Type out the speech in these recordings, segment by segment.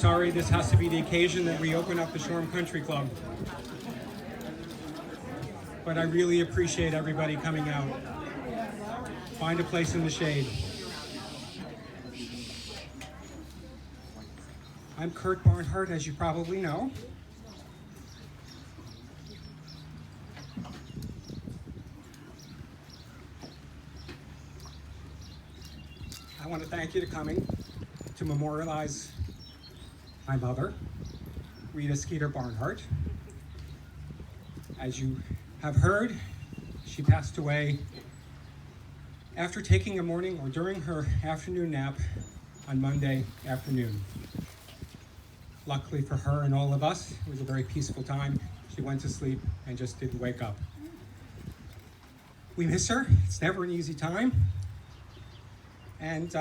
sorry this has to be the occasion that we open up the Shoreham Country Club. But I really appreciate everybody coming out. Find a place in the shade. I'm Kurt Barnhart, as you probably know. I want to thank you for coming to memorialize my mother, Rita Skeeter Barnhart. As you have heard, she passed away after taking a morning or during her afternoon nap on Monday afternoon. Luckily for her and all of us, it was a very peaceful time. She went to sleep and just didn't wake up. We miss her. It's never an easy time. And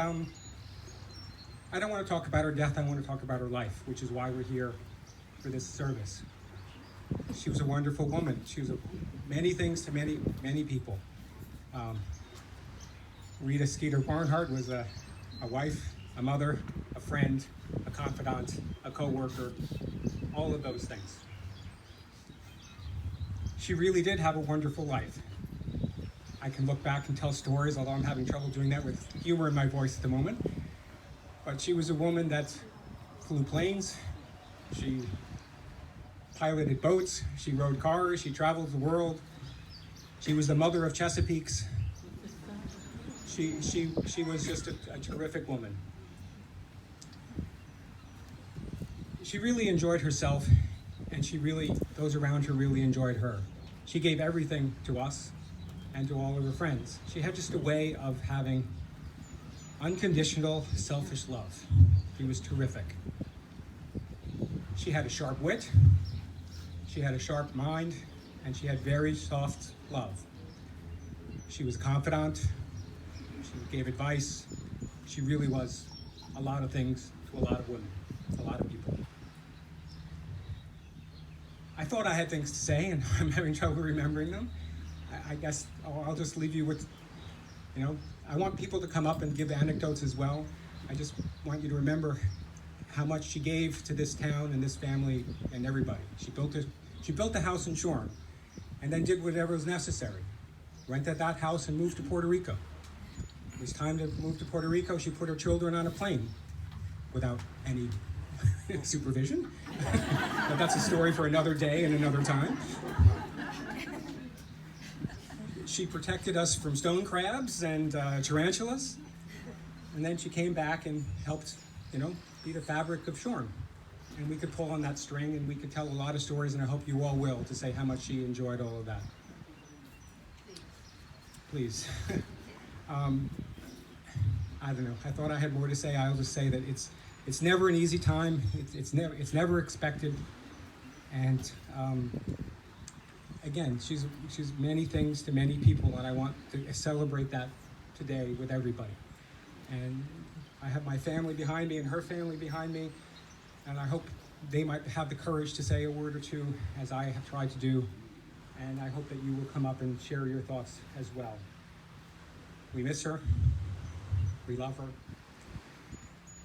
I don't want to talk about her death, I want to talk about her life, which is why we're here for this service. She was a wonderful woman. She was many things to many, many people. Rita Skeeter Barnhart was a wife, a mother, a friend, a confidant, a co-worker, all of those things. She really did have a wonderful life. I can look back and tell stories, although I'm having trouble doing that with humor in my voice at the moment. But she was a woman that flew planes, she piloted boats, she rode cars, she traveled the world. She was the mother of Chesapeakes. She was just a terrific woman. She really enjoyed herself, and those around her really enjoyed her. She gave everything to us and to all of her friends. She had just a way of having unconditional, selfish love. She was terrific. She had a sharp wit, she had a sharp mind, and she had very soft love. She was confidant, she gave advice. She really was a lot of things to a lot of women, a lot of people. I thought I had things to say, and I'm having trouble remembering them. I guess I'll just leave you with, I want people to come up and give anecdotes as well. I just want you to remember how much she gave to this town and this family and everybody. She built a house in Shoreham and then did whatever was necessary. Rented that house and moved to Puerto Rico. It was time to move to Puerto Rico. She put her children on a plane without any supervision. But that's a story for another day and another time. She protected us from stone crabs and tarantulas. And then she came back and helped, be the fabric of Shoreham. And we could pull on that string and we could tell a lot of stories, and I hope you all will, to say how much she enjoyed all of that. Please. I don't know. I thought I had more to say. I'll just say that it's never an easy time. It's never expected. And again, she's many things to many people, and I want to celebrate that today with everybody. And I have my family behind me and her family behind me, and I hope they might have the courage to say a word or two, as I have tried to do, and I hope that you will come up and share your thoughts as well. We miss her, we love her,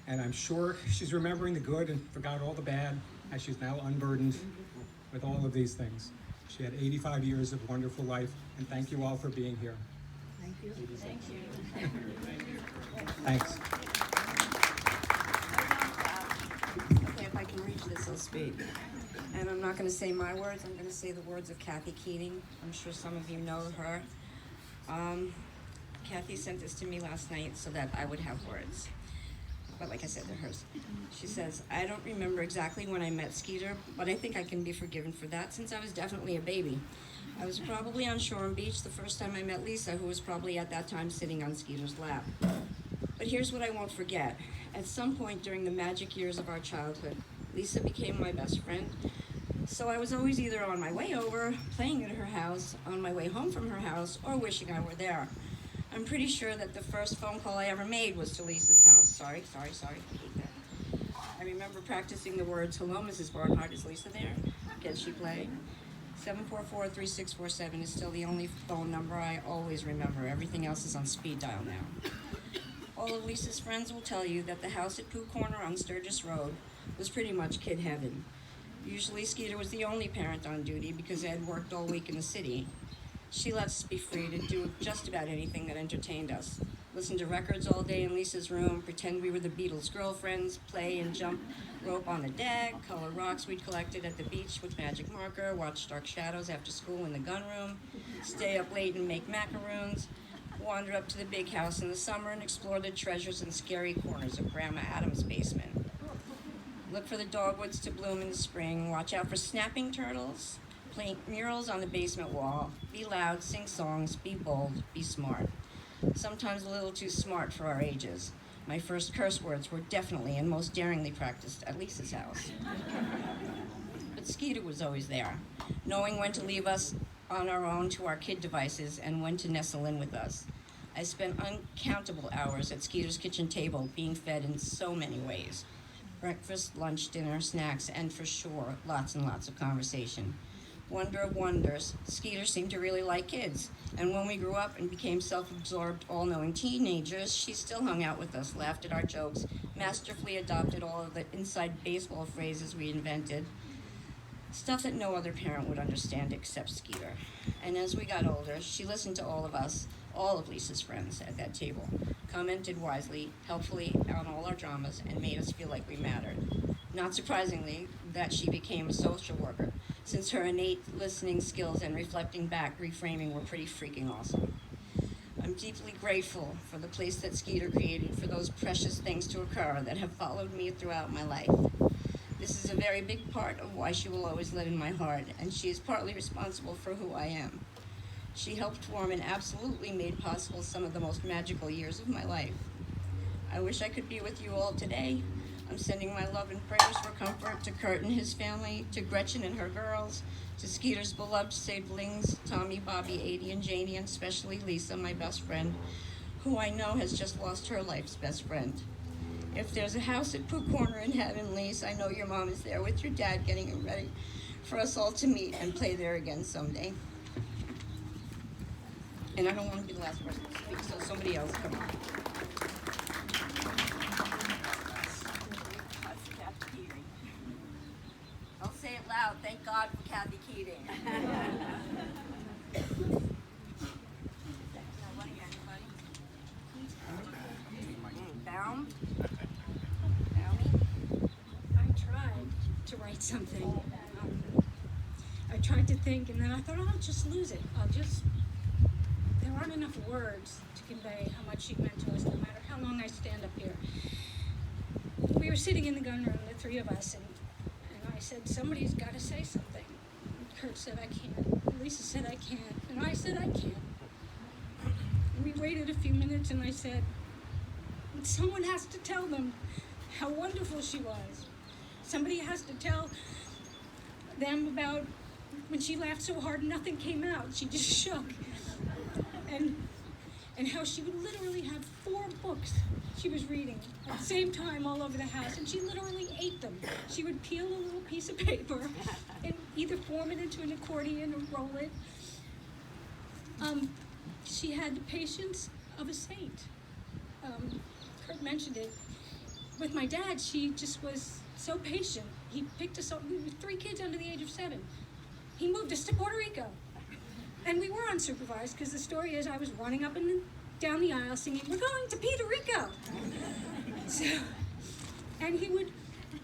and I'm sure she's remembering the good and forgot all the bad, as she's now unburdened with all of these things. She had 85 years of wonderful life, and thank you all for being here. Thank you. Thank you. Thanks. Okay, if I can reach this, I'll speak. And I'm not going to say my words, I'm going to say the words of Kathy Keating. I'm sure some of you know her. Kathy sent this to me last night so that I would have words. But like I said, they're hers. She says, I don't remember exactly when I met Skeeter, but I think I can be forgiven for that since I was definitely a baby. I was probably on Shoreham Beach the first time I met Lisa, who was probably at that time sitting on Skeeter's lap. But here's what I won't forget. At some point during the magic years of our childhood, Lisa became my best friend. So I was always either on my way over, playing at her house, on my way home from her house, or wishing I were there. I'm pretty sure that the first phone call I ever made was to Lisa's house. Sorry. Hate that. I remember practicing the words, hello, Mrs. Barnhart, is Lisa there? Can she play? 744-3647 is still the only phone number I always remember. Everything else is on speed dial now. All of Lisa's friends will tell you that the house at Pooh Corner on Sturgis Road was pretty much kid heaven. Usually Skeeter was the only parent on duty because Ed worked all week in the city. She let us be free to do just about anything that entertained us. Listen to records all day in Lisa's room, pretend we were the Beatles' girlfriends, play and jump rope on the deck, color rocks we'd collected at the beach with magic marker, watch Dark Shadows after school in the gun room, stay up late and make macaroons, wander up to the big house in the summer and explore the treasures and scary corners of Grandma Adams' basement. Look for the dogwoods to bloom in the spring, watch out for snapping turtles, paint murals on the basement wall, be loud, sing songs, be bold, be smart. Sometimes a little too smart for our ages. My first curse words were definitely and most daringly practiced at Lisa's house. But Skeeter was always there, knowing when to leave us on our own to our kid devices and when to nestle in with us. I spent uncountable hours at Skeeter's kitchen table being fed in so many ways. Breakfast, lunch, dinner, snacks, and for sure, lots and lots of conversation. Wonder of wonders, Skeeter seemed to really like kids, and when we grew up and became self-absorbed, all-knowing teenagers, she still hung out with us, laughed at our jokes, masterfully adopted all of the inside baseball phrases we invented, stuff that no other parent would understand except Skeeter. And as we got older, she listened to all of us, all of Lisa's friends at that table, commented wisely, helpfully on all our dramas, and made us feel like we mattered. Not surprisingly, that she became a social worker, since her innate listening skills and reflecting back reframing were pretty freaking awesome. I'm deeply grateful for the place that Skeeter created for those precious things to occur that have followed me throughout my life. This is a very big part of why she will always live in my heart, and she is partly responsible for who I am. She helped form and absolutely made possible some of the most magical years of my life. I wish I could be with you all today. I'm sending my love and prayers for comfort to Kurt and his family, to Gretchen and her girls, to Skeeter's beloved siblings, Tommy, Bobby, Adie, and Janie, and especially Lisa, my best friend, who I know has just lost her life's best friend. If there's a house at Pooh Corner in heaven, Lisa, I know your mom is there with your dad getting it ready for us all to meet and play there again someday. And I don't want to be the last person to speak, so somebody else come on. I'll say it loud. Thank God for Kathy Keating. Bound? I tried to write something. I tried to think, and then I thought, I'll just lose it. There aren't enough words to convey how much she meant to us, no matter how long I stand up here. We were sitting in the gun room, the three of us, and I said, somebody's got to say something. Kurt said, I can't. Lisa said, I can't. And I said, I can't. And we waited a few minutes, and I said, someone has to tell them how wonderful she was. Somebody has to tell them about when she laughed so hard nothing came out. She just shook. And how she would literally have 4 books she was reading at the same time all over the house, and she literally ate them. She would peel a little piece of paper and either form it into an accordion or roll it. She had the patience of a saint. Kurt mentioned it. With my dad, she just was so patient. He picked us up. We were 3 kids under the age of 7. He moved us to Puerto Rico. And we were unsupervised because the story is I was running up and down the aisle singing, we're going to Puerto Rico. And he would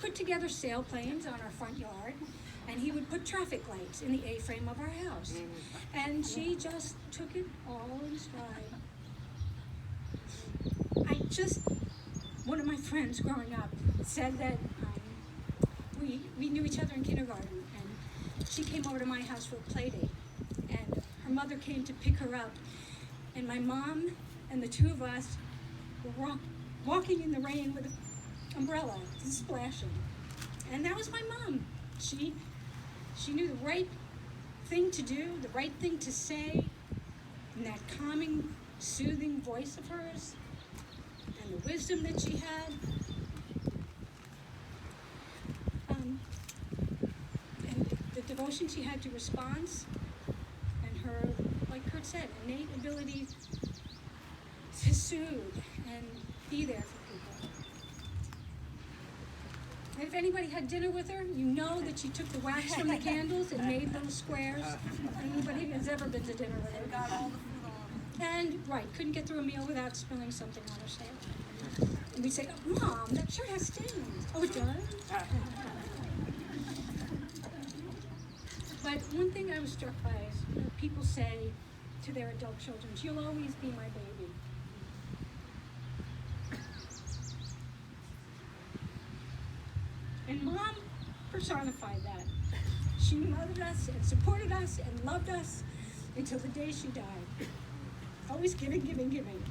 put together sailplanes on our front yard, and he would put traffic lights in the A-frame of our house. And she just took it all in stride. One of my friends growing up said that we knew each other in kindergarten, and she came over to my house for a play date, and her mother came to pick her up, and my mom and the 2 of us were walking in the rain with an umbrella, splashing, and that was my mom. She knew the right thing to do, the right thing to say, and that calming, soothing voice of hers, and the wisdom that she had. And the devotion she had to response, and her, like Kurt said, innate ability to soothe and be there for people. If anybody had dinner with her, you know that she took the wax from the candles and made little squares. Anybody who's ever been to dinner with her. Got all the food all over. And, right, couldn't get through a meal without spilling something on her sandwich. And we'd say, oh, Mom, that shirt has stains. Oh, it does? But one thing I was struck by is people say to their adult children, you'll always be my baby. And Mom personified that. She mothered us and supported us and loved us until the day she died. Always giving, giving, giving.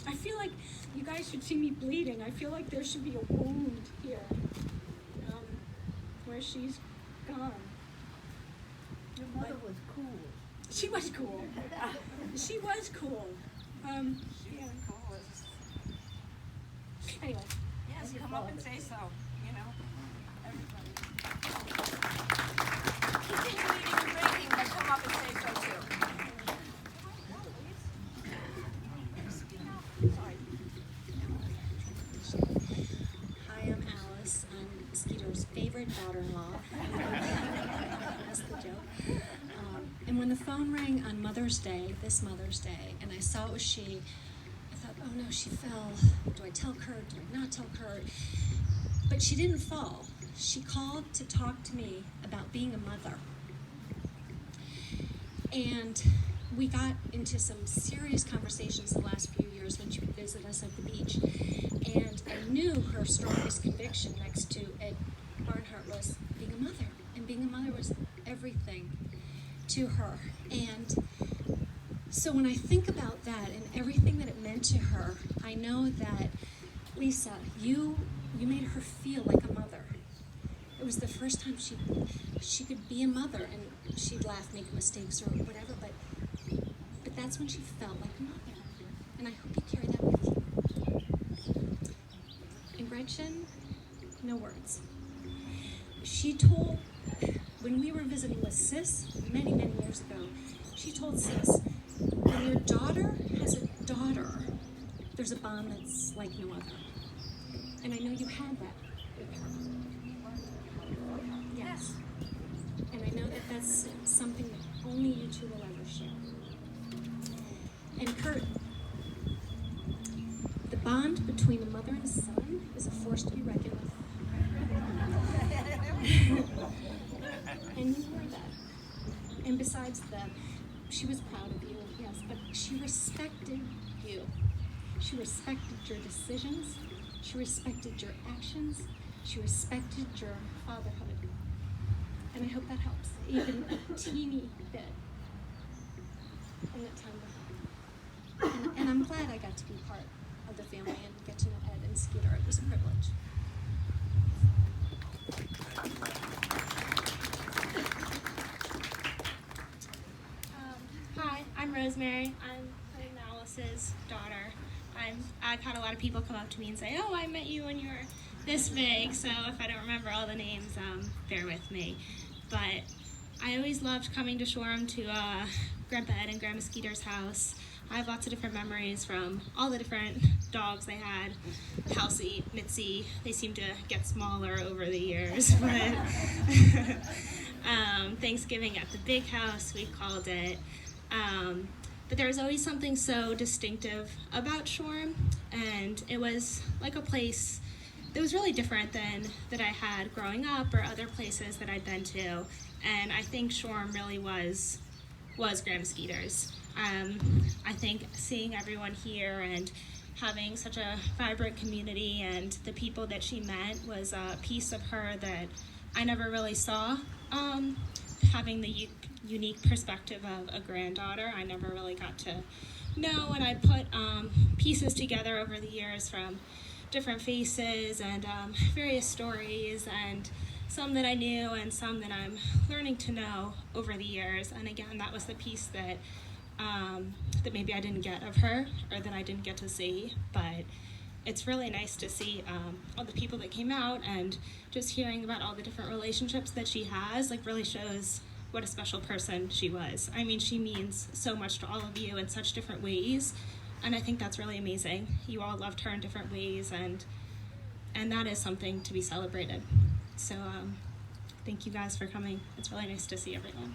I feel like you guys should see me bleeding. I feel like there should be a wound here, where she's gone. Your mother was cool. She was cool. She was cool. Yeah. Anyway. Yes, come up and say so, you know, everybody. Continue eating and drinking, but come up and say so too. Hi, I'm Alice. I'm Skeeter's favorite daughter-in-law. That's the joke. And when the phone rang on Mother's Day, this Mother's Day, and I saw it was she, I thought, oh no, she fell. Do I tell Kurt? Do I not tell Kurt? But she didn't fall. She called to talk to me about being a mother. And we got into some serious conversations the last few years when she would visit us at the beach. And I knew her strongest conviction next to at Barnhart was being a mother. And being a mother was everything to her. And so when I think about that and everything that it meant to her, I know that, Lisa, you made her feel like a mother. It was the first time she could be a mother, and she'd laugh, make mistakes or whatever, but that's when she felt like a mother. And I hope you carry that with you. And Gretchen, no words. She told, when we were visiting with Sis many, many years ago, she told Sis, when your daughter has a daughter, there's a bond that's like no other. And I know you had that with her. Yes. And I know that that's something that only you two will ever share. And Kurt, the bond between a mother and a son is a force to be reckoned with. And you were that. And besides that, she was proud of you, yes, but she respected you. She respected your decisions. She respected your actions. She respected your fatherhood. And I hope that helps, even a teeny bit in that time with her. And I'm glad I got to be part of the family and get to know Ed and Skeeter. It was a privilege. Hi, I'm Rosemary. I'm Alice's daughter. I've had a lot of people come up to me and say, oh, I met you when you were this big, so if I don't remember all the names, bear with me. But I always loved coming to Shoreham to Grandpa Ed and Grandma Skeeter's house. I have lots of different memories from all the different dogs they had. Halsey, Mitzi, they seem to get smaller over the years. But Thanksgiving at the big house, we called it. But there was always something so distinctive about Shoreham, and it was like a place that was really different than that I had growing up or other places that I'd been to. And I think Shoreham really was Grandma Skeeter's. I think seeing everyone here and having such a vibrant community and the people that she met was a piece of her that I never really saw. Having the unique perspective of a granddaughter, I never really got to know, and I put pieces together over the years from different faces and various stories, and some that I knew and some that I'm learning to know over the years. And again, that was the piece that that maybe I didn't get of her, or that I didn't get to see. But it's really nice to see all the people that came out, and just hearing about all the different relationships that she has, like, really shows what a special person she was. I mean, she means so much to all of you in such different ways, and I think that's really amazing. You all loved her in different ways, and that is something to be celebrated. So thank you guys for coming. It's really nice to see everyone.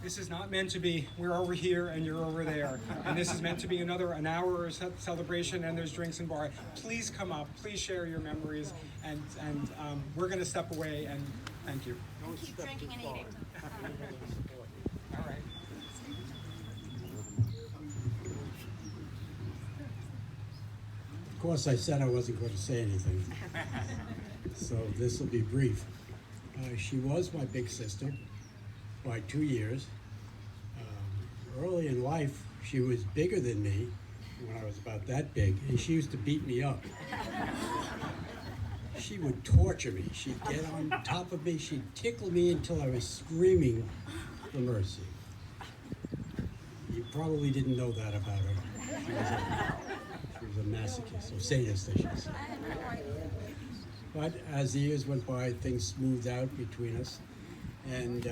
This is not meant to be, we're over here and you're over there. And this is meant to be an hour celebration, and there's drinks and bar. Please come up, please share your memories, and we're gonna step away, and thank you. Keep drinking and eating. All right. Of course, I said I wasn't going to say anything, so this will be brief. She was my big sister by 2 years. Early in life, she was bigger than me when I was about that big, and she used to beat me up. She would torture me. She'd get on top of me. She'd tickle me until I was screaming for mercy. You probably didn't know that about her. She was a masochist, or sadist, I should say. But as the years went by, things smoothed out between us. And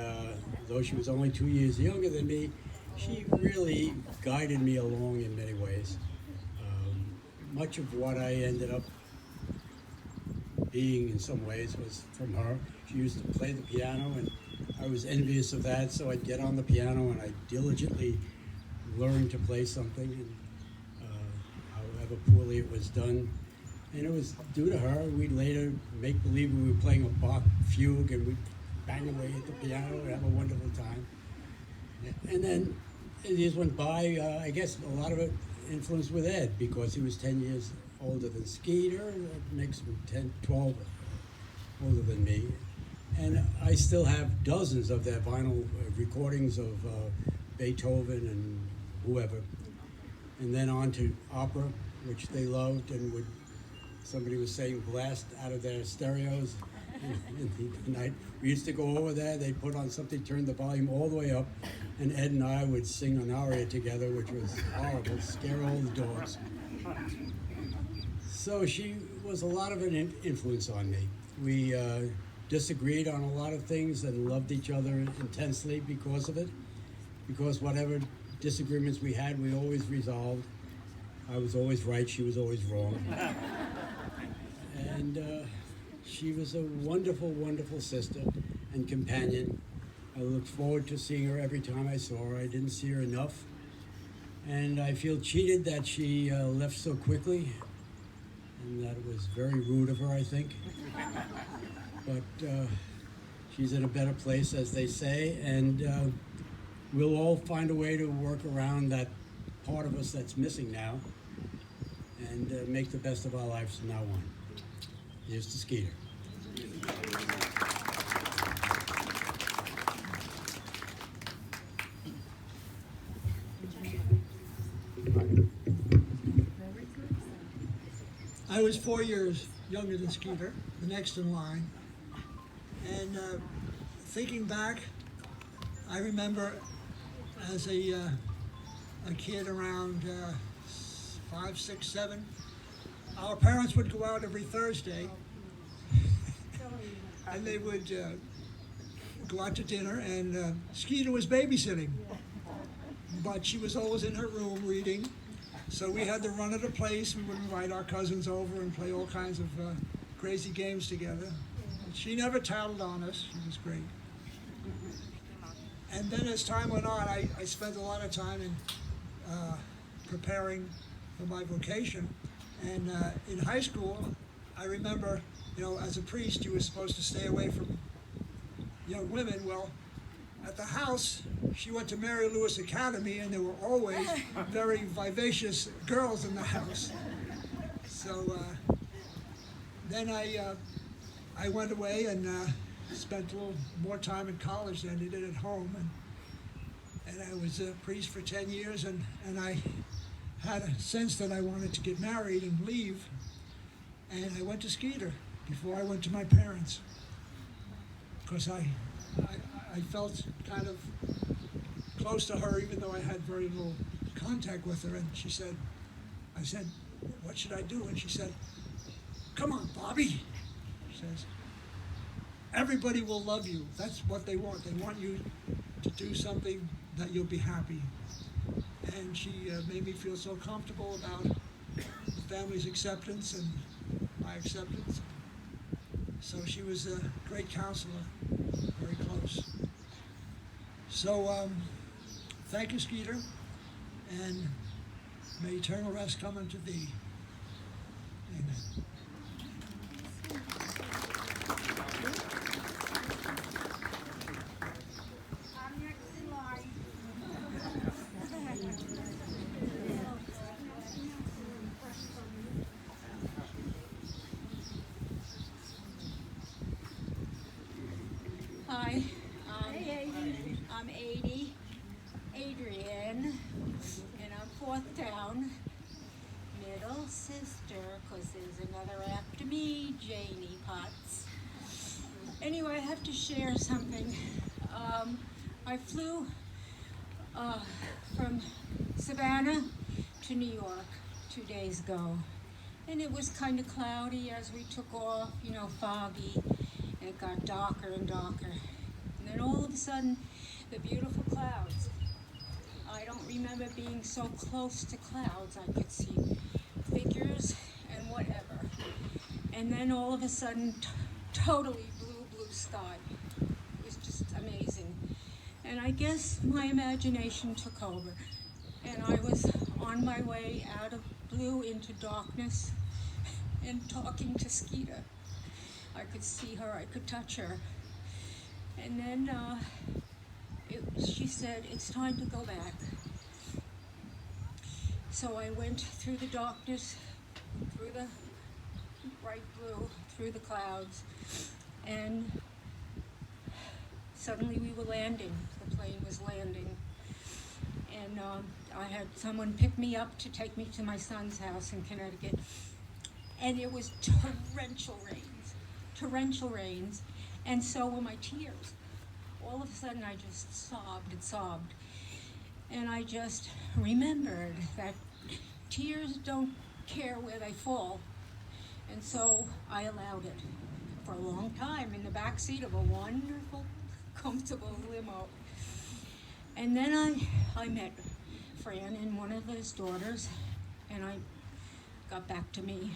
though she was only 2 years younger than me, she really guided me along in many ways. Much of what I ended up being in some ways was from her. She used to play the piano, and I was envious of that, so I'd get on the piano and I'd diligently learn to play something, and however poorly it was done. And it was due to her. We'd later make believe we were playing a Bach fugue, and we'd bang away at the piano and have a wonderful time. And then as years went by, I guess a lot of it influenced with Ed, because he was 10 years older than Skeeter. That makes him 10, 12 older than me. And I still have dozens of their vinyl recordings of Beethoven and whoever. And then on to opera, which they loved, and would, somebody was saying, blast out of their stereos in the night. We used to go over there, they'd put on something, turn the volume all the way up, and Ed and I would sing an aria together, which was horrible, scare all the dogs. So she was a lot of an influence on me. We disagreed on a lot of things and loved each other intensely because of it, because whatever disagreements we had, we always resolved. I was always right, she was always wrong. And she was a wonderful, wonderful sister and companion. I looked forward to seeing her every time I saw her. I didn't see her enough. And I feel cheated that she left so quickly, and that it was very rude of her, I think. But she's in a better place, as they say, and we'll all find a way to work around that part of us that's missing now, and make the best of our lives from now on. Here's to Skeeter. I was 4 years younger than Skeeter, the next in line. And thinking back, I remember as a kid around 5, 6, 7, our parents would go out every Thursday and they would go out to dinner, and Skeeter was babysitting, but she was always in her room reading. So we had the run of the place. We would invite our cousins over and play all kinds of crazy games together. She never tattled on us. She was great. And then as time went on, I spent a lot of time in preparing for my vocation. And in high school, I remember, as a priest, you were supposed to stay away from young women. Well, at the house, she went to Mary Lewis Academy, and there were always very vivacious girls in the house. So then I went away and spent a little more time in college than I did at home. And I was a priest for 10 years, and I had a sense that I wanted to get married and leave. And I went to Skeeter before I went to my parents, because I felt kind of close to her, even though I had very little contact with her. And I said, what should I do? And she said, come on, Bobby. She says, everybody will love you. That's what they want. They want you to do something that you'll be happy. And she made me feel so comfortable about the family's acceptance and my acceptance. So she was a great counselor, very close. So thank you, Skeeter, and may eternal rest come unto thee. Amen. Hi, I'm 80, Adrienne, and I'm fourth down, middle sister, 'cause there's another after me, Janie Potts. Anyway, I have to share something. I flew from Savannah to New York 2 days ago, and it was kind of cloudy as we took off, foggy. It got darker and darker. And then all of a sudden, the beautiful clouds. I don't remember being so close to clouds. I could see figures and whatever. And then all of a sudden, totally blue sky. It was just amazing. And I guess my imagination took over. And I was on my way out of blue into darkness and talking to Skeeter. I could see her, I could touch her. And then she said, it's time to go back. So I went through the darkness, through the bright blue, through the clouds, and suddenly we were landing. The plane was landing. And I had someone pick me up to take me to my son's house in Connecticut. And it was torrential rains, and so were my tears. All of a sudden I just sobbed and sobbed. And I just remembered that tears don't care where they fall. And so I allowed it for a long time in the back seat of a wonderful, comfortable limo. And then I met Fran and one of his daughters, and I got back to me.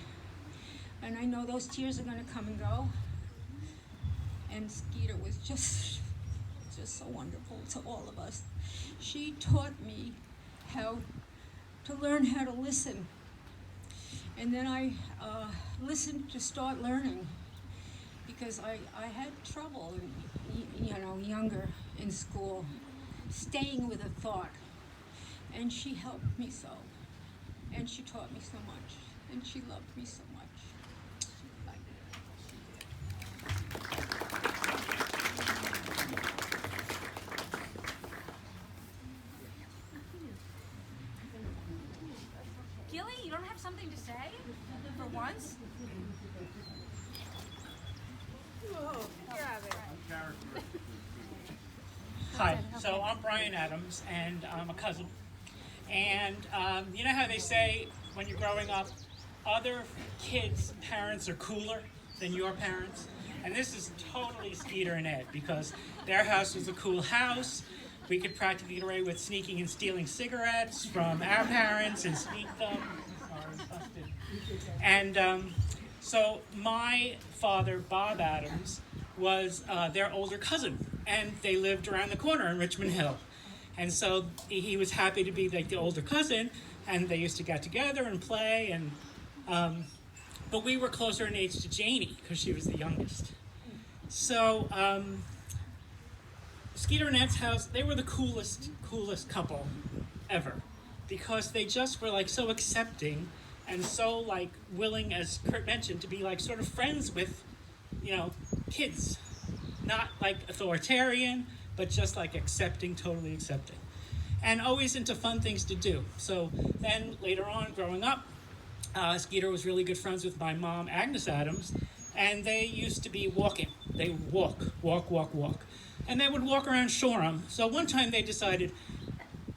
And I know those tears are going to come and go. And Skeeter was just so wonderful to all of us. She taught me how to learn how to listen. And then I listened to start learning, because I had trouble, younger in school, staying with a thought. And she helped me so. And she taught me so much. And she loved me so much. Gilly, you don't have something to say? For once? Whoa, here I am. Hi, so I'm Brian Adams, and I'm a cousin. And you know how they say when you're growing up, other kids' parents are cooler than your parents? And this is totally Skeeter and Ed, because their house was a cool house. We could practically get away with sneaking and stealing cigarettes from our parents and sneak them. Sorry, busted. And so my father, Bob Adams, was their older cousin, and they lived around the corner in Richmond Hill. And so he was happy to be like the older cousin, and they used to get together and play. And but we were closer in age to Janie because she was the youngest. So Skeeter and Ed's house, they were the coolest couple ever, because they just were like so accepting and so like willing, as Kurt mentioned, to be like sort of friends with, kids, not like authoritarian, but just like accepting, totally accepting, and always into fun things to do. So then later on, growing up, Skeeter was really good friends with my mom, Agnes Adams, and they used to be walking. They would walk. And they would walk around Shoreham. So one time they decided,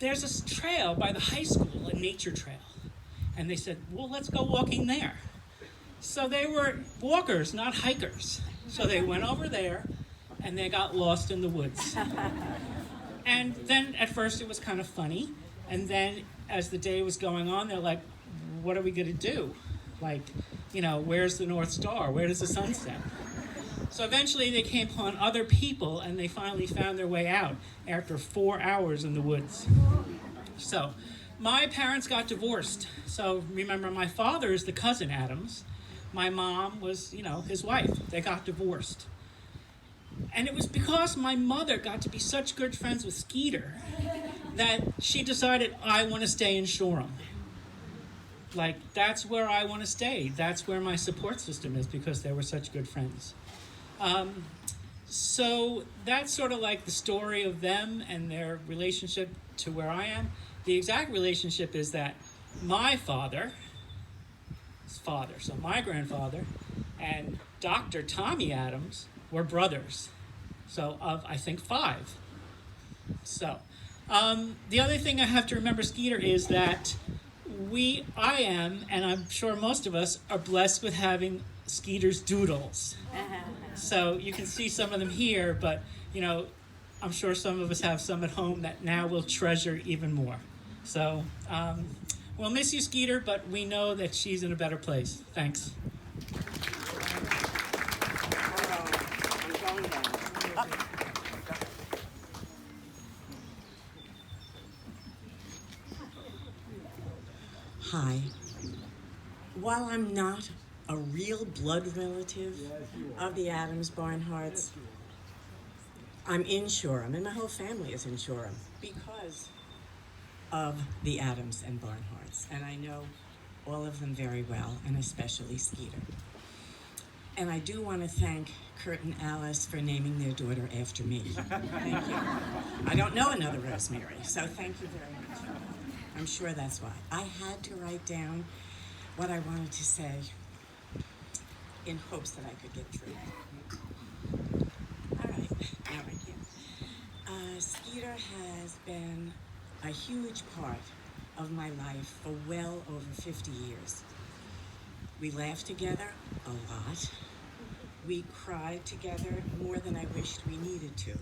there's a trail by the high school, a nature trail. And they said, well, let's go walking there. So they were walkers, not hikers. So they went over there, and they got lost in the woods. And then at first it was kind of funny. And then as the day was going on, they're like, what are we going to do? Like, where's the North Star? Where does the sun set? So eventually they came upon other people, and they finally found their way out after 4 hours in the woods. So my parents got divorced. So remember, my father is the cousin Adams. My mom was, his wife. They got divorced. And it was because my mother got to be such good friends with Skeeter that she decided, I want to stay in Shoreham. Like, that's where I want to stay. That's where my support system is, because they were such good friends. So that's sort of like the story of them and their relationship to where I am. The exact relationship is that my father, so my grandfather, and Dr. Tommy Adams were brothers. So of, I think, 5. So the other thing I have to remember, Skeeter, is that I am, and I'm sure most of us, are blessed with having Skeeter's doodles. So you can see some of them here, but, I'm sure some of us have some at home that now we'll treasure even more. So we'll miss you, Skeeter, but we know that she's in a better place. Thanks. Hi. While I'm not a real blood relative of the Adams Barnharts, I'm in Shoreham, and my whole family is in Shoreham because of the Adams and Barnharts, and I know all of them very well, and especially Skeeter. And I do want to thank Kurt and Alice for naming their daughter after me. Thank you. I don't know another Rosemary, so thank you very much. I'm sure that's why. I had to write down what I wanted to say in hopes that I could get through. All right, now I can. Skeeter has been a huge part of my life for well over 50 years. We laughed together a lot. We cried together more than I wished we needed to.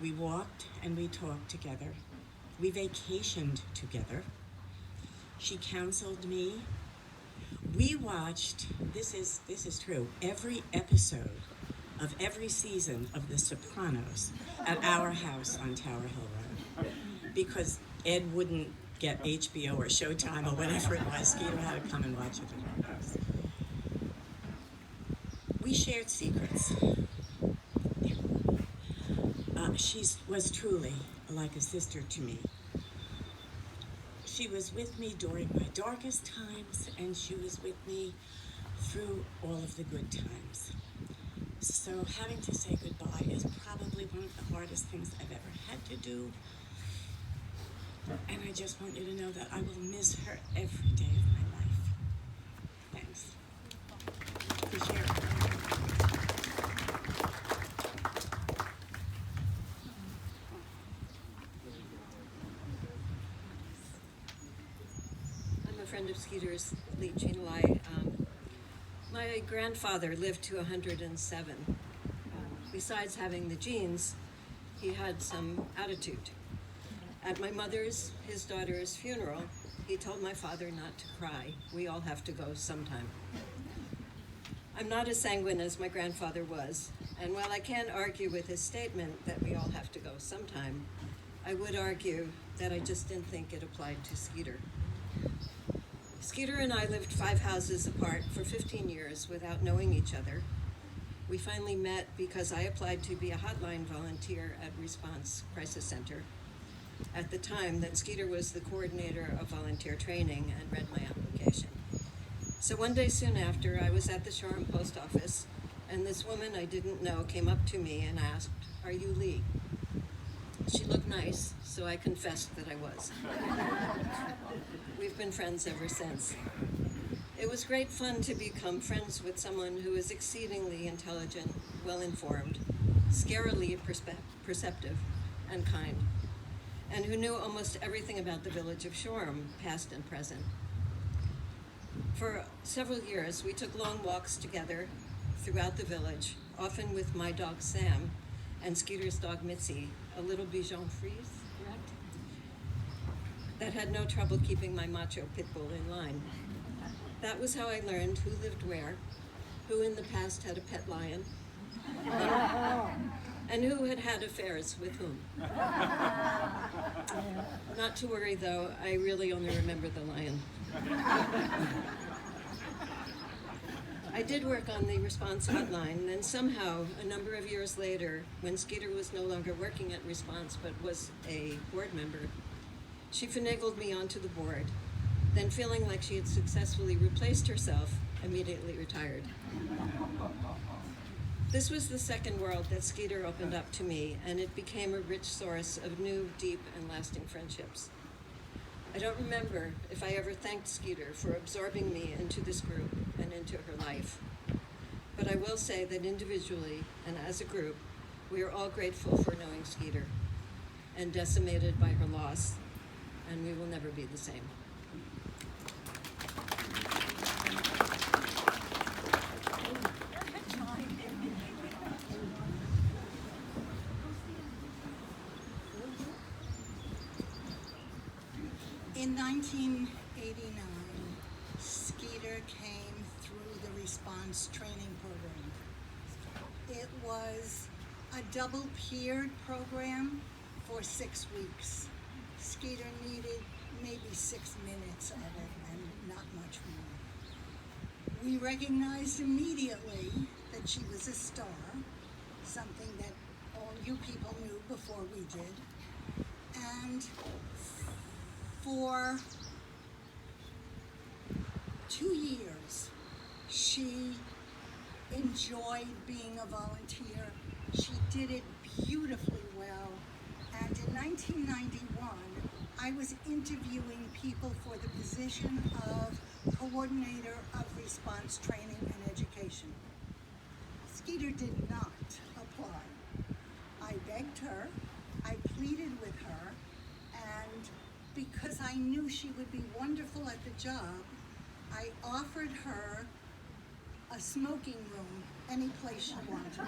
We walked and we talked together. We vacationed together. She counseled me. We watched, this is true, every episode of every season of The Sopranos at our house on Tower Hill Road. Because Ed wouldn't get HBO or Showtime or whatever it was, Skeeter had to come and watch it at our house. We shared secrets. She was truly like a sister to me. She was with me during my darkest times, and she was with me through all of the good times. So having to say goodbye is probably one of the hardest things I've ever had to do. And I just want you to know that I will miss her every day of my life. Thanks. For sharing. I'm a friend of Skeeter's, Lee Chinalai. My grandfather lived to 107. Besides having the genes, he had some attitude. At my mother's, his daughter's funeral, he told my father not to cry. We all have to go sometime. I'm not as sanguine as my grandfather was, and while I can't argue with his statement that we all have to go sometime, I would argue that I just didn't think it applied to Skeeter. Skeeter and I lived 5 houses apart for 15 years without knowing each other. We finally met because I applied to be a hotline volunteer at Response Crisis Center. At the time that Skeeter was the coordinator of volunteer training and read my application. So one day soon after, I was at the Shoreham post office, and this woman I didn't know came up to me and asked, "Are you Lee?" She looked nice, so I confessed that I was. We've been friends ever since. It was great fun to become friends with someone who is exceedingly intelligent, well-informed, scarily perceptive, and kind, and who knew almost everything about the village of Shoreham, past and present. For several years, we took long walks together throughout the village, often with my dog Sam and Skeeter's dog Mitzi, a little Bichon Frise, correct? That had no trouble keeping my macho pit bull in line. That was how I learned who lived where, who in the past had a pet lion, and who had had affairs with whom. Not to worry though, I really only remember the lion. I did work on the response hotline, and somehow, a number of years later, when Skeeter was no longer working at Response but was a board member, she finagled me onto the board, then feeling like she had successfully replaced herself, immediately retired. This was the second world that Skeeter opened up to me, and it became a rich source of new, deep, and lasting friendships. I don't remember if I ever thanked Skeeter for absorbing me into this group and into her life. But I will say that individually and as a group, we are all grateful for knowing Skeeter and decimated by her loss, and we will never be the same. In 1989, Skeeter came through the response training program. It was a double-peered program for 6 weeks. Skeeter needed maybe 6 minutes of it and not much more. We recognized immediately that she was a star, something that all you people knew before we did. And for 2 years, she enjoyed being a volunteer. She did it beautifully well. And in 1991, I was interviewing people for the position of coordinator of response training and education. Skeeter did not apply. I begged her, I pleaded with her, and because I knew she would be wonderful at the job, I offered her a smoking room any place she wanted.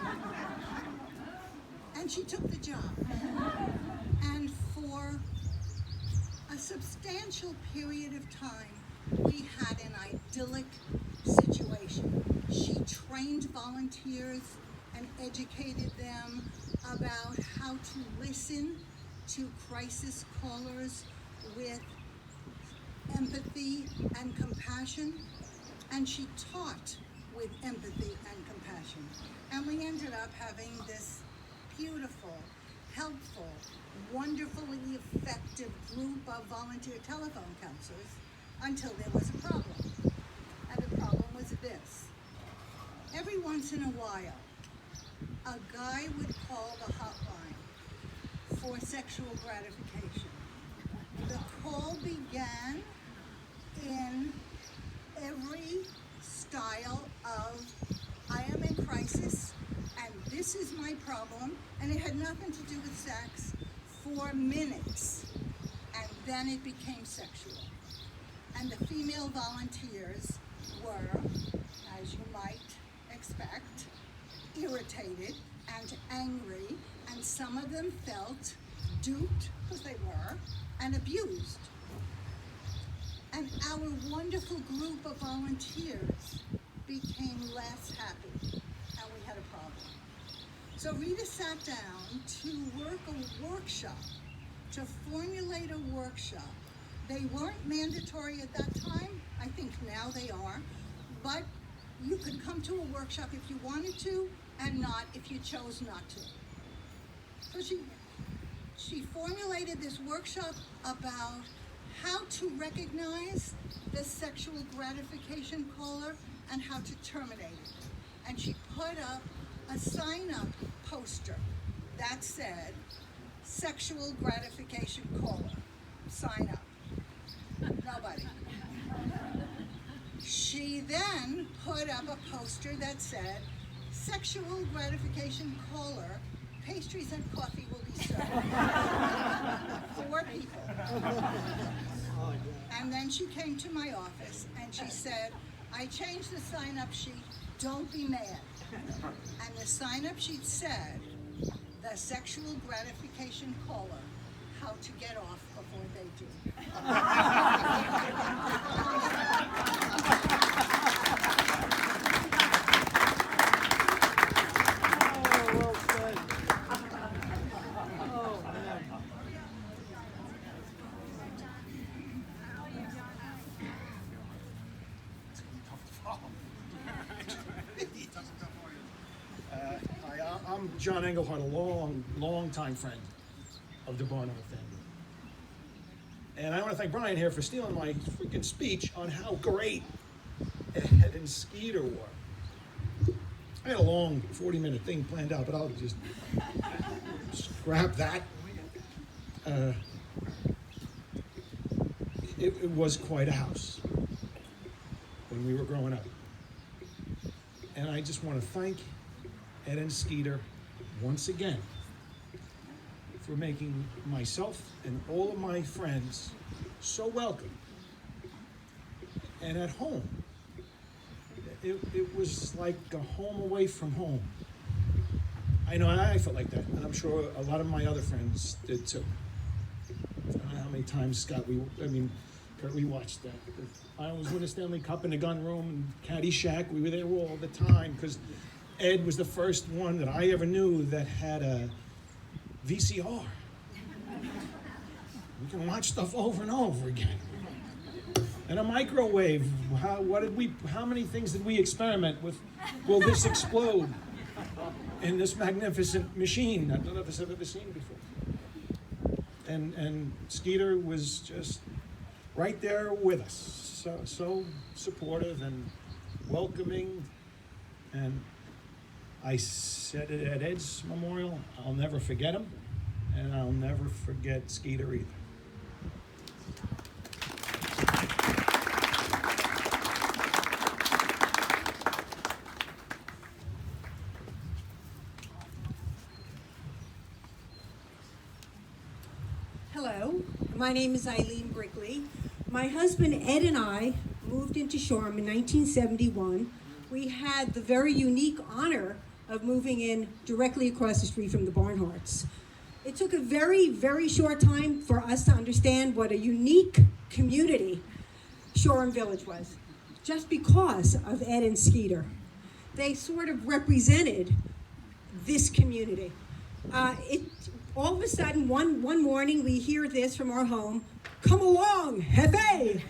And she took the job. And for a substantial period of time, we had an idyllic situation. She trained volunteers and educated them about how to listen to crisis callers with empathy and compassion, and she taught with empathy and compassion. And we ended up having this beautiful, helpful, wonderfully effective group of volunteer telephone counselors until there was a problem. And the problem was this. Every once in a while, a guy would call the hotline for sexual gratification. The call began in every style of, I am in crisis, and this is my problem, and it had nothing to do with sex, for minutes, and then it became sexual. And the female volunteers were, as you might expect, irritated and angry, and some of them felt duped, because they were, and abused. And our wonderful group of volunteers became less happy, and we had a problem. So Rita sat down to work a workshop, to formulate a workshop. They weren't mandatory at that time. I think now they are. But you could come to a workshop if you wanted to, and not if you chose not to. So she formulated this workshop about how to recognize the sexual gratification caller and how to terminate it. And she put up a sign-up poster that said, sexual gratification caller, sign up. Nobody. She then put up a poster that said, sexual gratification caller, pastries and coffee will be served. 4 people. And then she came to my office and she said, I changed the sign-up sheet, don't be mad. And the sign-up sheet said, the sexual gratification caller, how to get off before they do. I'm John Engelhardt, a long time friend of the Barnhart family. And I want to thank Brian here for stealing my freaking speech on how great Ed and Skeeter were. I had a long 40-minute thing planned out, but I'll just scrap that. It was quite a house when we were growing up. And I just want to thank Ed and Skeeter once again for making myself and all of my friends so welcome and at home. It was like a home away from home. I know I felt like that, and I'm sure a lot of my other friends did too. I don't know how many times, Scott, Kurt, we watched that. I always win a Stanley Cup in the gun room and Caddyshack. We were there all the time because Ed was the first one that I ever knew that had a VCR. We can watch stuff over and over again. And a microwave. How many things did we experiment with? Will this explode in this magnificent machine that none of us have ever seen before? And Skeeter was just right there with us, so supportive and welcoming. And I said it at Ed's memorial, I'll never forget him, and I'll never forget Skeeter either. Hello, my name is Eileen Brickley. My husband Ed and I moved into Shoreham in 1971. We had the very unique honor of moving in directly across the street from the Barnharts. It took a very, very short time for us to understand what a unique community Shoreham Village was, just because of Ed and Skeeter. They sort of represented this community. All of a sudden, one morning, we hear this from our home, "Come along, Hefe!"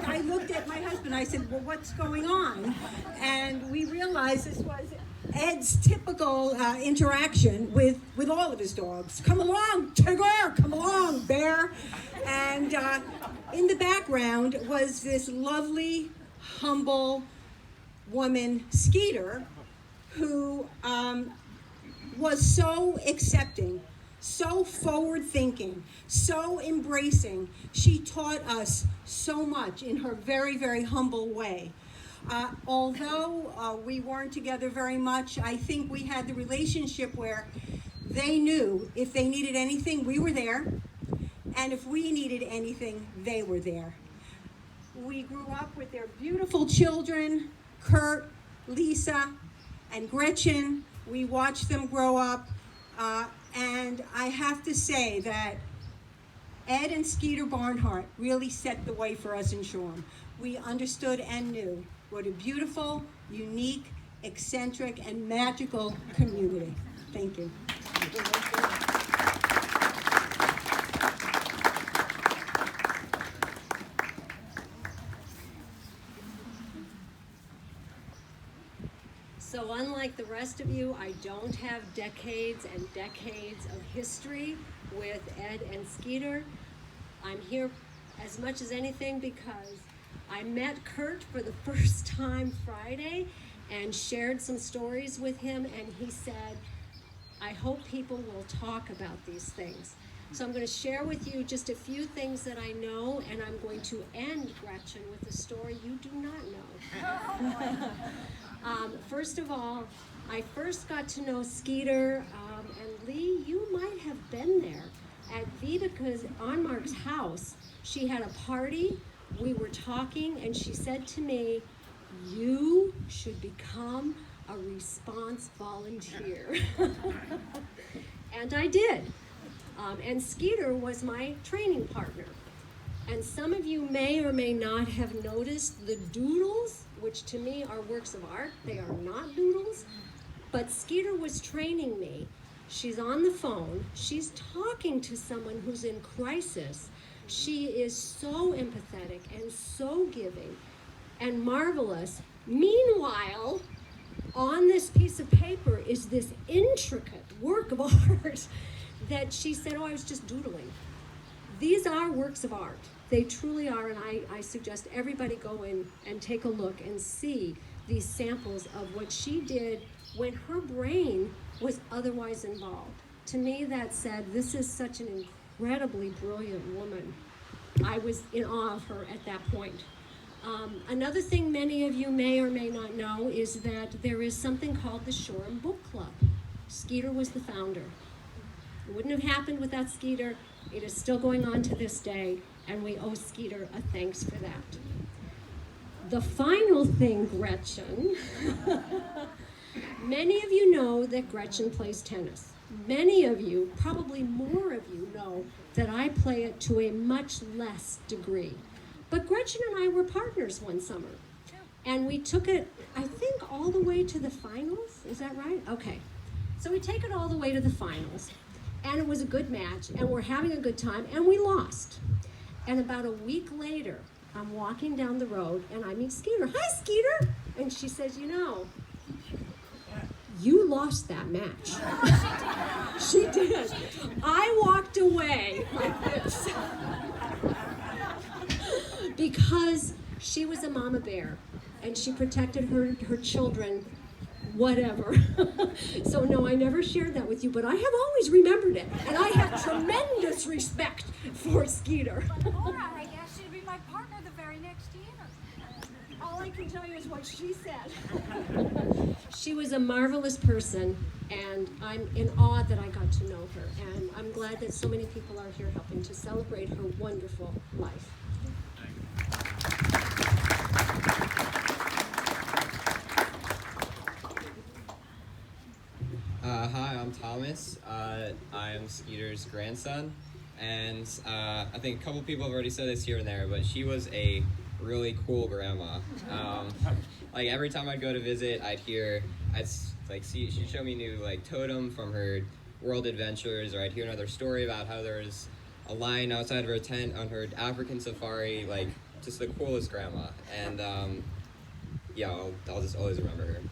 I looked at my husband, I said, well, what's going on? And we realized this was Ed's typical interaction with all of his dogs. Come along, Tigger! Come along, Bear! And in the background was this lovely, humble woman, Skeeter, who was so accepting, so forward-thinking, so embracing. She taught us so much in her very, very humble way. Although we weren't together very much, I think we had the relationship where they knew if they needed anything, we were there, and if we needed anything, they were there. We grew up with their beautiful children, Kurt, Lisa, and Gretchen. We watched them grow up, and I have to say that Ed and Skeeter Barnhart really set the way for us in Shoreham. We understood and knew what a beautiful, unique, eccentric, and magical community. Thank you. So unlike the rest of you, I don't have decades and decades of history with Ed and Skeeter. I'm here as much as anything because I met Kurt for the first time Friday and shared some stories with him, and he said, I hope people will talk about these things. So I'm going to share with you just a few things that I know, and I'm going to end, Gretchen, with a story you do not know. First of all, I first got to know Skeeter, and Lee, you might have been there. at Vita's on Mark's house. She had a party, we were talking, and she said to me, "You should become a response volunteer." And I did. And Skeeter was my training partner. And some of you may or may not have noticed the doodles, which to me are works of art. They are not doodles. But Skeeter was training me. She's on the phone. She's talking to someone who's in crisis. She is so empathetic and so giving and marvelous. Meanwhile, on this piece of paper is this intricate work of art that she said, "Oh, I was just doodling." These are works of art. They truly are, and I suggest everybody go in and take a look and see these samples of what she did when her brain was otherwise involved. To me, that said, this is such an incredibly brilliant woman. I was in awe of her at that point. Another thing many of you may or may not know is that there is something called the Shoreham Book Club. Skeeter was the founder. It wouldn't have happened without Skeeter. It is still going on to this day, and we owe Skeeter a thanks for that. The final thing, Gretchen. Many of you know that Gretchen plays tennis. Many of you, probably more of you, know that I play it to a much less degree. But Gretchen and I were partners one summer, and we took it, I think, all the way to the finals. Is that right? Okay. So we take it all the way to the finals, and it was a good match, and we're having a good time, and we lost. And about a week later, I'm walking down the road, and I meet Skeeter. "Hi, Skeeter!" And she says, "You know, you lost that match." She did. I walked away like this. Because she was a mama bear, and she protected her children, whatever. So no, I never shared that with you, but I have always remembered it, and I have tremendous respect for Skeeter. Laura, I guess she'd be my partner the very next year. All I can tell you is what she said. She was a marvelous person, and I'm in awe that I got to know her, and I'm glad that so many people are here helping to celebrate her wonderful life. Hi, I'm Thomas. I'm Skeeter's grandson, and I think a couple people have already said this here and there, but she was a really cool grandma. Like every time I'd go to visit, she'd show me new totem from her world adventures, or I'd hear another story about how there's a lion outside of her tent on her African safari. Just the coolest grandma, and I'll just always remember her.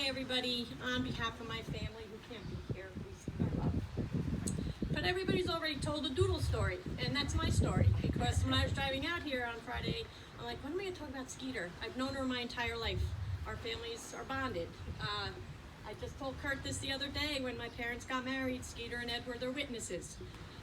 Everybody, on behalf of my family who can't be here, but everybody's already told a doodle story, and that's my story, because when I was driving out here on Friday, I'm like, when am I going to talk about Skeeter? I've known her my entire life. Our families are bonded. I just told Kurt this the other day. When my parents got married, Skeeter and Ed were their witnesses,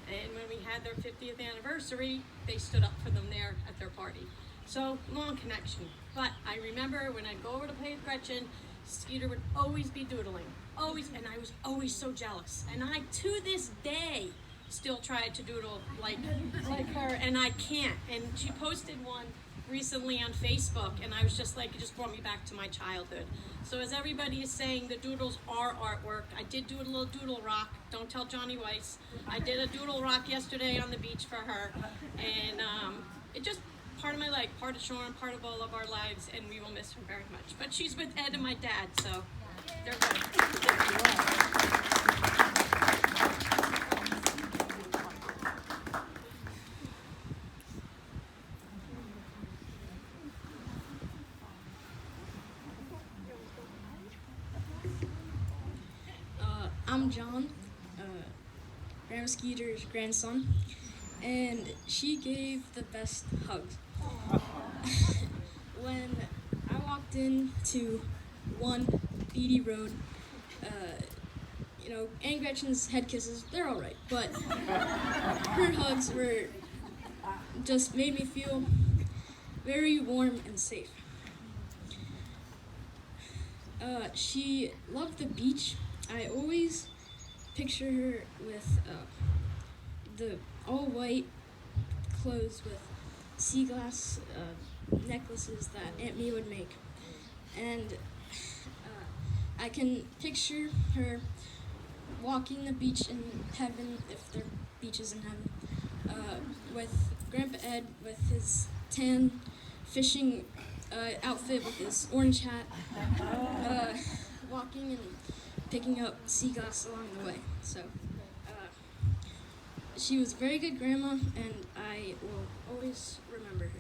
and when we had their 50th anniversary, they stood up for them there at their party. So, long connection. But I remember when I'd go over to play with Gretchen, Skeeter would always be doodling, always, and I was always so jealous. And I, to this day, still try to doodle like her, and I can't. And she posted one recently on Facebook, and I was just like, it just brought me back to my childhood. So as everybody is saying, the doodles are artwork. I did do a little doodle rock. Don't tell Johnny Weiss. I did a doodle rock yesterday on the beach for her, and it just, part of my life, part of Shoreham, part of all of our lives, and we will miss her very much. But she's with Ed and my dad, so they're good. I'm John, Grandma Skeeter's grandson, and she gave the best hugs. When I walked into 1 Beatty Road, Aunt Gretchen's head kisses, they're alright, but her hugs were just made me feel very warm and safe. She loved the beach. I always picture her with the all white clothes with sea glass necklaces that Aunt Mia would make. And I can picture her walking the beach in heaven, if there are beaches in heaven, with Grandpa Ed with his tan fishing outfit with his orange hat, walking and picking up sea glass along the way. So she was a very good grandma, and I will always remember her.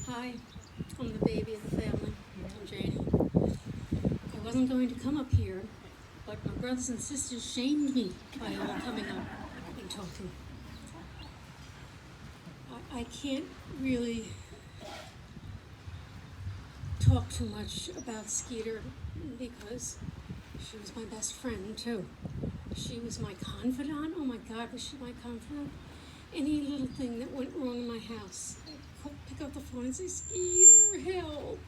Hi, I'm the baby of the family. I'm Janie. I wasn't going to come up here, but my brothers and sisters shamed me by all coming up and talking. I can't really talk too much about Skeeter because she was my best friend too. She was my confidant. Oh my God, was she my confidant? Any little thing that went wrong in my house, I'd pick up the phone and say, Skeeter, help.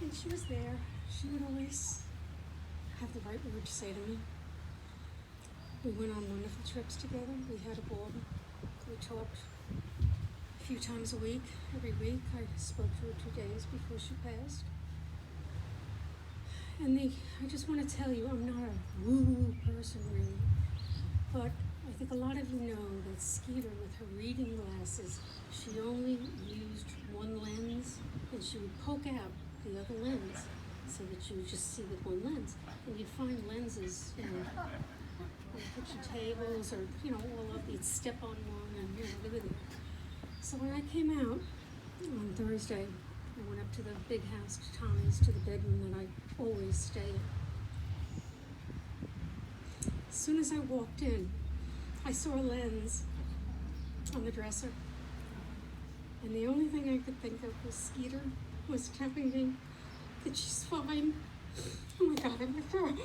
And she was there. She would always have the right word to say to me. We went on wonderful trips together. We had a ball. We talked a few times a week. Every week I spoke to her 2 days before she passed. And I just want to tell you, I'm not a woo-woo person really, but I think a lot of you know that Skeeter, with her reading glasses, she only used one lens, and she would poke out the other lens so that you would just see with one lens. And you'd find lenses, on kitchen tables, or all of you'd step on one, and look at it. So when I came out on Thursday, I went up to the big house, to Tommy's, to the bedroom that I always stay in. As soon as I walked in, I saw a lens on the dresser, and the only thing I could think of was Skeeter was telling me that she's fine. Oh my God, I'm like, oh.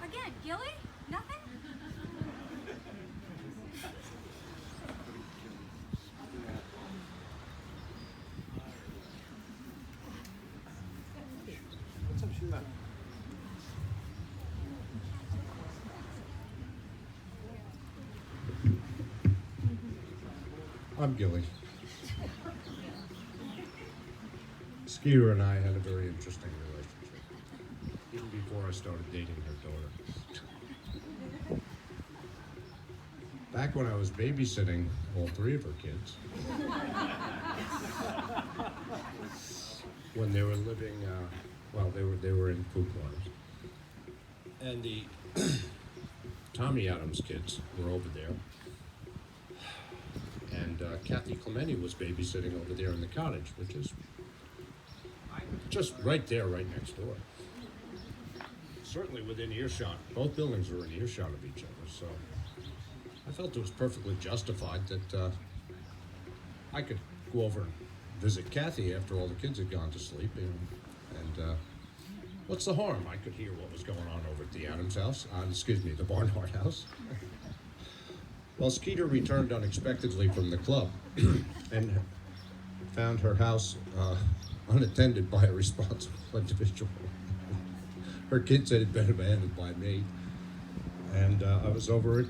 Again, Gilly? Nothing? What's up, Sheila? I'm Gilly. Skeeter and I had a very interesting relationship, even before I started dating her daughter. Back when I was babysitting all three of her kids, when they were living, they were in food quarters, and the Tommy Adams kids were over there. And Kathy Clementi was babysitting over there in the cottage, which is just right there, right next door. Certainly within earshot. Both buildings were in earshot of each other, so I felt it was perfectly justified that I could go over and visit Kathy after all the kids had gone to sleep. And what's the harm? I could hear what was going on over at the Adams house, the Barnhart house. Well, Skeeter returned unexpectedly from the club and found her house unattended by a responsible individual. Her kids had been abandoned by me, and I was over at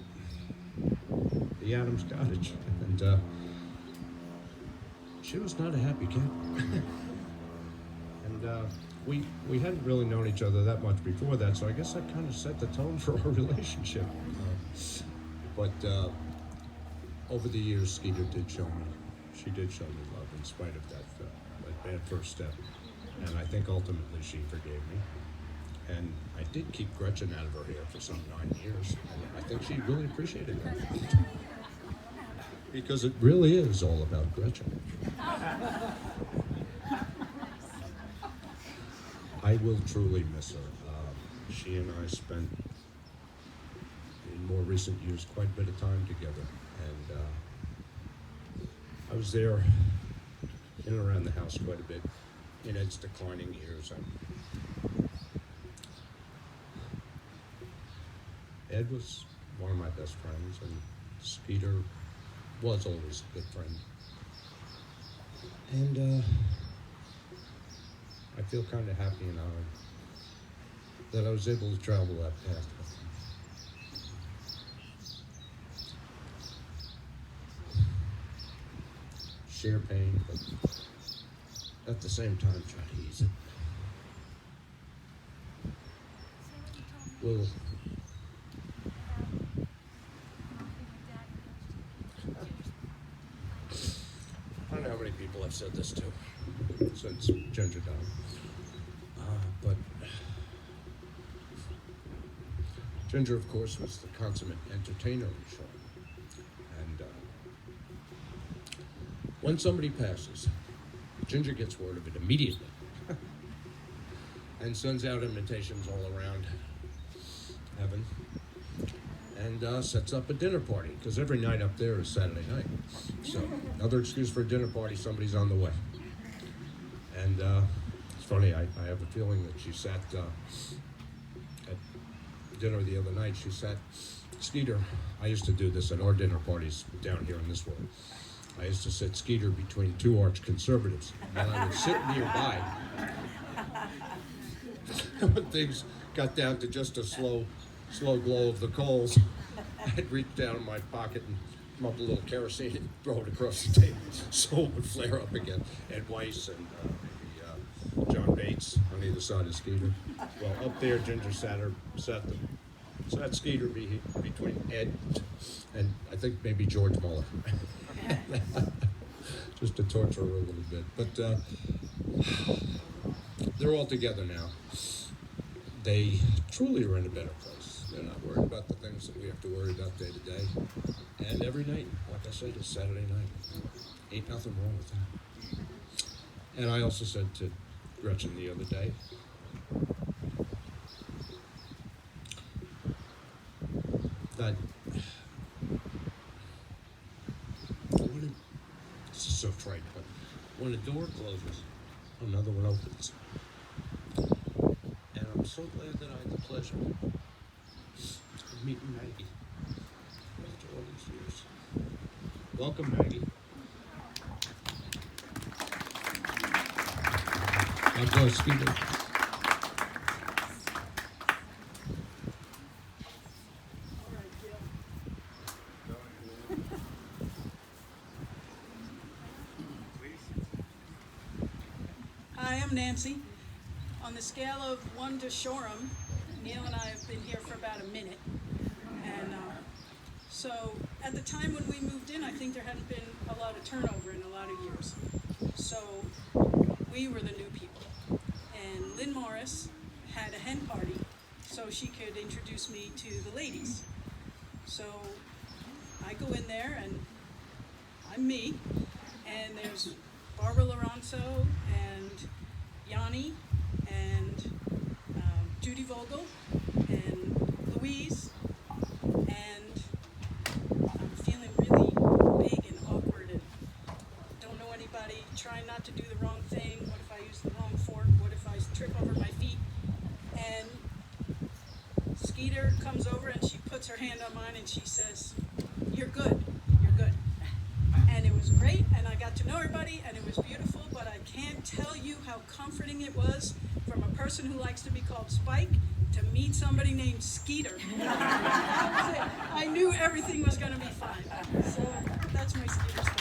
the Adams cottage, and she was not a happy camper. And we hadn't really known each other that much before that, so I guess that kind of set the tone for our relationship. But over the years, Skeeter did show me love in spite of that bad first step. And I think ultimately she forgave me. And I did keep Gretchen out of her hair for some 9 years. And I think she really appreciated that. Because it really is all about Gretchen. I will truly miss her. She and I spent, in more recent years, quite a bit of time together. And I was there in and around the house quite a bit in Ed's declining years. Ed was one of my best friends, and Skeeter was always a good friend. And I feel kind of happy and honored that I was able to travel that path with him. Share pain, but at the same time try to ease it. Well, I don't know how many people I've said this to since Ginger died, but Ginger, of course, was the consummate entertainer on the show. And when somebody passes, Ginger gets word of it immediately and sends out invitations all around heaven and sets up a dinner party, because every night up there is Saturday night. So another excuse for a dinner party, somebody's on the way. And it's funny, I have a feeling that she sat at dinner the other night, she sat Skeeter. I used to do this at our dinner parties down here in this world. I used to sit Skeeter between two arch conservatives, and I would sit nearby. When things got down to just a slow glow of the coals, I'd reach down in my pocket and come up a little kerosene and throw it across the table so it would flare up again. Ed Weiss and maybe John Bates on either side of Skeeter. Well, up there, Ginger sat Skeeter between Ed and I think maybe George Muller. Just to torture her a little bit. But they're all together now. They truly are in a better place. They're not worried about the things that we have to worry about day to day. And every night, like I said, is Saturday night. Ain't nothing wrong with that. And I also said to Gretchen the other day, that this is so trite, but when a door closes, another one opens. And I'm so glad that I had the pleasure of meeting Maggie after all these years. Welcome, Maggie. God bless Skeeter. Hi, I'm Nancy. On the scale of 1 to Shoreham, Neil and I have been here for about a minute. And so at the time when we moved in, I think there hadn't been a lot of turnover in a lot of years. So we were the new people. And Lynn Morris had a hen party so she could introduce me to the ladies. So I go in there and I'm me, and there's Barbara Lorenzo and Yanni and Judy Vogel and Louise, and I'm feeling really big and awkward and don't know anybody, trying not to do the wrong thing. What if I use the wrong fork? What if I trip over my feet? And Skeeter comes over and she puts her hand on mine and she says, "You're good, you're good." And it was great, and I got to know everybody, and it was beautiful, but I can't tell you how comforting it was from a person who likes to be called Spike to meet somebody named Skeeter. I knew everything was going to be fine. So that's my Skeeter story.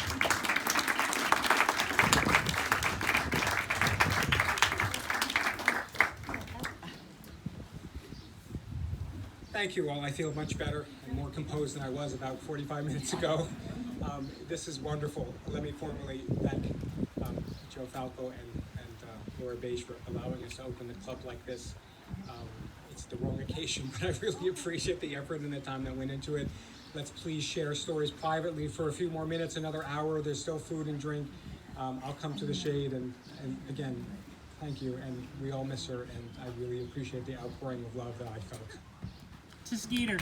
Thank you all. I feel much better and more composed than I was about 45 minutes ago. This is wonderful. Let me formally thank Joe Falco and Laura Beige for allowing us to open the club like this. It's the wrong occasion, but I really appreciate the effort and the time that went into it. Let's please share stories privately for a few more minutes, another hour. There's still food and drink. I'll come to the shade, and again, thank you. And we all miss her, and I really appreciate the outpouring of love that I felt. To Skeeter.